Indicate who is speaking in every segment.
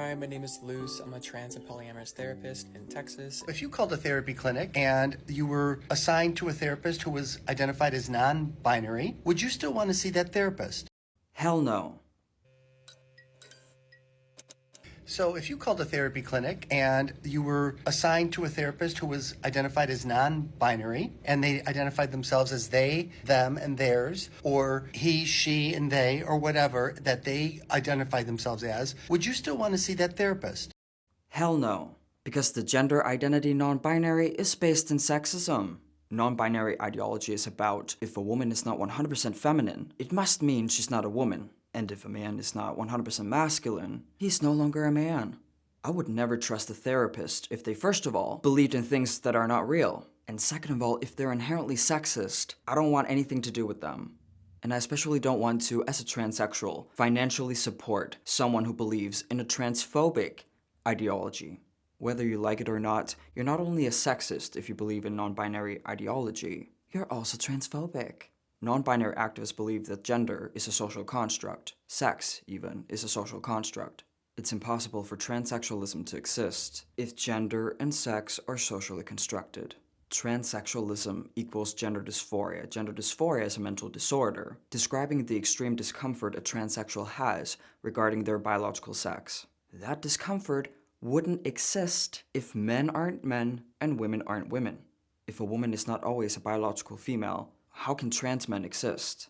Speaker 1: Hi, my name is Luz. I'm a trans and polyamorous therapist in Texas.
Speaker 2: If you called a therapy clinic and you were assigned to a therapist who was identified as non-binary, would you still want to see that therapist?
Speaker 3: Hell no.
Speaker 2: So if you called a therapy clinic and you were assigned to a therapist who was identified as non-binary and they identified themselves as they, them, and theirs, or he, she, and they, or whatever that they identify themselves as, would you still want to see that therapist?
Speaker 3: Hell no. Because the gender identity non-binary is based in sexism. Non-binary ideology is about if a woman is not 100% feminine, it must mean she's not a woman. And if a man is not 100% masculine, he's no longer a man. I would never trust a therapist if they, first of all, believed in things that are not real. And second of all, if they're inherently sexist, I don't want anything to do with them. And I especially don't want to, as a transsexual, financially support someone who believes in a transphobic ideology. Whether you like it or not, you're not only a sexist if you believe in non-binary ideology, you're also transphobic. Non-binary activists believe that gender is a social construct. Sex, even, is a social construct. It's impossible for transsexualism to exist if gender and sex are socially constructed. Transsexualism equals gender dysphoria. Gender dysphoria is a mental disorder, describing the extreme discomfort a transsexual has regarding their biological sex. That discomfort wouldn't exist if men aren't men and women aren't women. If a woman is not always a biological female, how can trans men exist?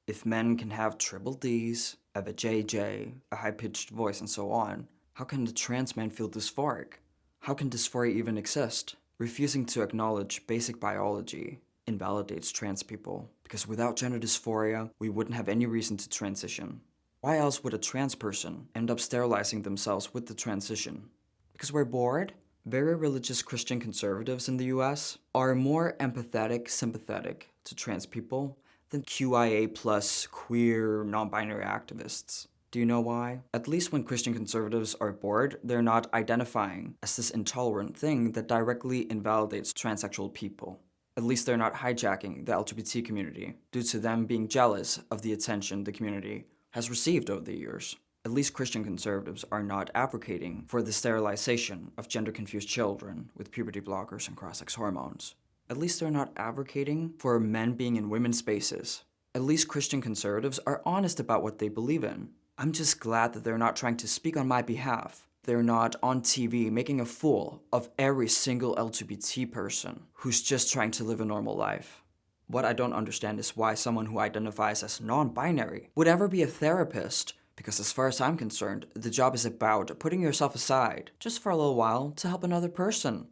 Speaker 3: If men can have triple Ds, have a JJ, a high-pitched voice, and so on, how can the trans man feel dysphoric? How can dysphoria even exist? Refusing to acknowledge basic biology invalidates trans people, because without gender dysphoria, we wouldn't have any reason to transition. Why else would a trans person end up sterilizing themselves with the transition? Because we're bored? Very religious Christian conservatives in the US are more empathetic, sympathetic to trans people than QIA plus queer, non-binary activists. Do you know why? At least when Christian conservatives are bored, they're not identifying as this intolerant thing that directly invalidates transsexual people. At least they're not hijacking the LGBT community due to them being jealous of the attention the community has received over the years. At least Christian conservatives are not advocating for the sterilization of gender-confused children with puberty blockers and cross-sex hormones. At least they're not advocating for men being in women's spaces. At least Christian conservatives are honest about what they believe in. I'm just glad that they're not trying to speak on my behalf. They're not on TV making a fool of every single LGBT person who's just trying to live a normal life. What I don't understand is why someone who identifies as non-binary would ever be a therapist, because as far as I'm concerned, the job is about putting yourself aside, just for a little while, to help another person.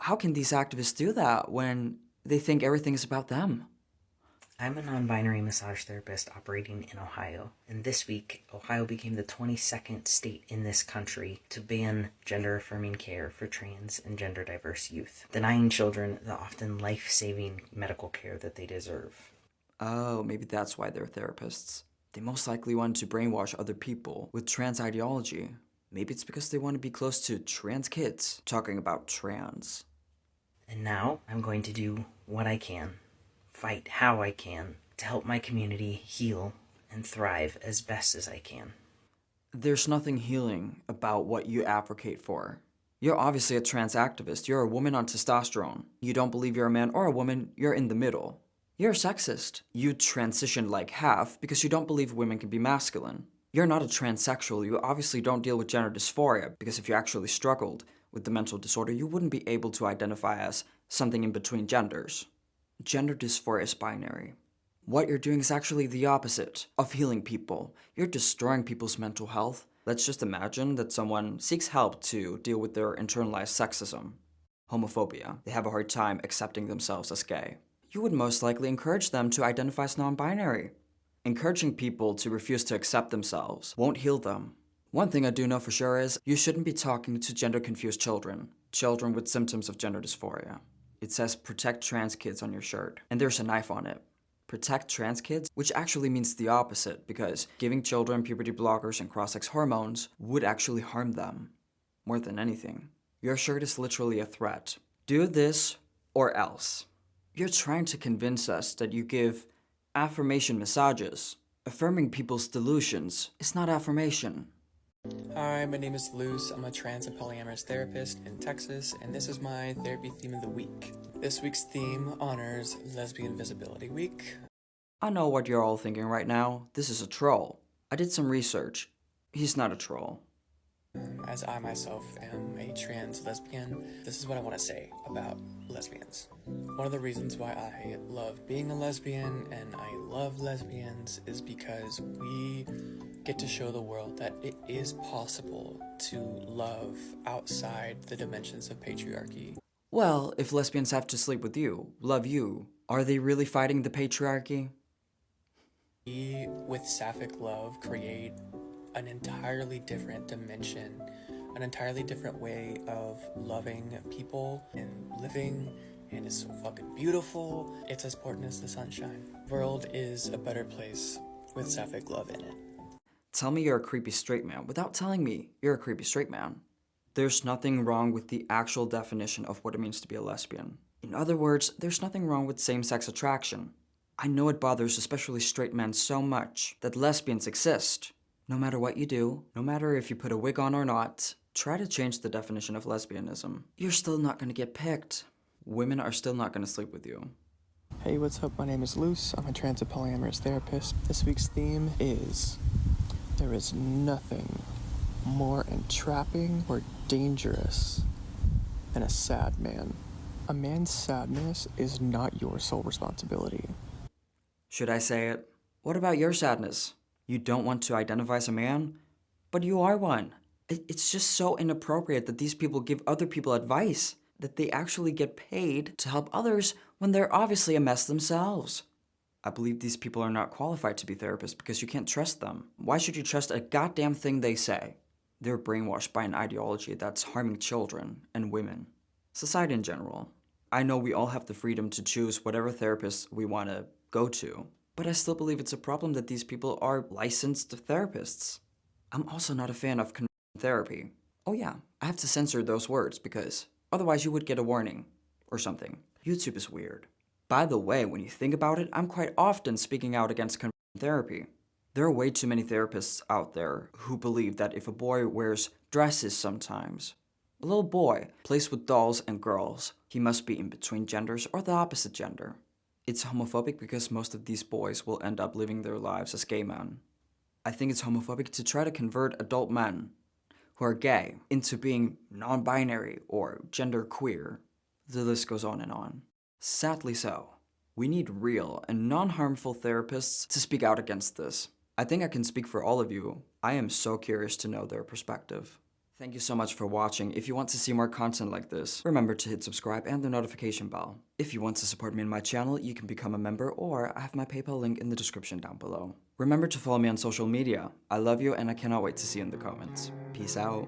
Speaker 3: How can these activists do that when they think everything is about them?
Speaker 4: I'm a non-binary massage therapist operating in Ohio, and this week, Ohio became the 22nd state in this country to ban gender-affirming care for trans and gender-diverse youth, denying children the often life-saving medical care that they deserve.
Speaker 3: Oh, maybe that's why they're therapists. They most likely want to brainwash other people with trans ideology. Maybe it's because they want to be close to trans kids talking about trans.
Speaker 4: And now, I'm going to do what I can, fight how I can, to help my community heal and thrive as best as I can.
Speaker 3: There's nothing healing about what you advocate for. You're obviously a trans activist. You're a woman on testosterone. You don't believe you're a man or a woman, you're in the middle. You're a sexist. You transition like half because you don't believe women can be masculine. You're not a transsexual. You obviously don't deal with gender dysphoria, because if you actually struggled with the mental disorder, you wouldn't be able to identify as something in between genders. Gender dysphoria is binary. What you're doing is actually the opposite of healing people. You're destroying people's mental health. Let's just imagine that someone seeks help to deal with their internalized sexism, homophobia. They have a hard time accepting themselves as gay. You would most likely encourage them to identify as non-binary. Encouraging people to refuse to accept themselves won't heal them. One thing I do know for sure is you shouldn't be talking to gender-confused children, children with symptoms of gender dysphoria. It says protect trans kids on your shirt, and there's a knife on it. Protect trans kids, which actually means the opposite, because giving children puberty blockers and cross-sex hormones would actually harm them, more than anything. Your shirt is literally a threat. Do this or else. You're trying to convince us that you give affirmation massages. Affirming people's delusions is not affirmation.
Speaker 1: Hi, my name is Luce. I'm a trans and polyamorous therapist in Texas, and this is my therapy theme of the week. This week's theme honors Lesbian Visibility Week.
Speaker 3: I know what you're all thinking right now. This is a troll. I did some research. He's not a troll.
Speaker 1: As I myself am a trans lesbian, this is what I want to say about lesbians. One of the reasons why I love being a lesbian and I love lesbians is because we get to show the world that it is possible to love outside the dimensions of patriarchy.
Speaker 3: Well, if lesbians have to sleep with you, love you, are they really fighting the patriarchy?
Speaker 1: We, with sapphic love, create an entirely different dimension, an entirely different way of loving people and living, and it's so fucking beautiful. It's as important as the sunshine. The world is a better place with sapphic love in it.
Speaker 3: Tell me you're a creepy straight man without telling me you're a creepy straight man. There's nothing wrong with the actual definition of what it means to be a lesbian. In other words, there's nothing wrong with same-sex attraction. I know it bothers especially straight men so much that lesbians exist. No matter what you do, no matter if you put a wig on or not, try to change the definition of lesbianism. You're still not gonna get picked. Women are still not gonna sleep with you.
Speaker 1: Hey, what's up? My name is Luce. I'm a trans and polyamorous therapist. This week's theme is there is nothing more entrapping or dangerous than a sad man. A man's sadness is not your sole responsibility.
Speaker 3: Should I say it? What about your sadness? You don't want to identify as a man, but you are one. It's just so inappropriate that these people give other people advice, that they actually get paid to help others when they're obviously a mess themselves. I believe these people are not qualified to be therapists because you can't trust them. Why should you trust a goddamn thing they say? They're brainwashed by an ideology that's harming children and women, society in general. I know we all have the freedom to choose whatever therapist we want to go to, but I still believe it's a problem that these people are licensed therapists. I'm also not a fan of conversion therapy. Oh yeah, I have to censor those words because otherwise you would get a warning or something. YouTube is weird. By the way, when you think about it, I'm quite often speaking out against conversion therapy. There are way too many therapists out there who believe that if a boy wears dresses sometimes, a little boy plays with dolls and girls, he must be in between genders or the opposite gender. It's homophobic because most of these boys will end up living their lives as gay men. I think it's homophobic to try to convert adult men who are gay into being non-binary or genderqueer. The list goes on and on. Sadly so. We need real and non-harmful therapists to speak out against this. I think I can speak for all of you. I am so curious to know their perspective. Thank you so much for watching. If you want to see more content like this, remember to hit subscribe and the notification bell. If you want to support me in my channel, you can become a member or I have my PayPal link in the description down below. Remember to follow me on social media. I love you and I cannot wait to see you in the comments. Peace out.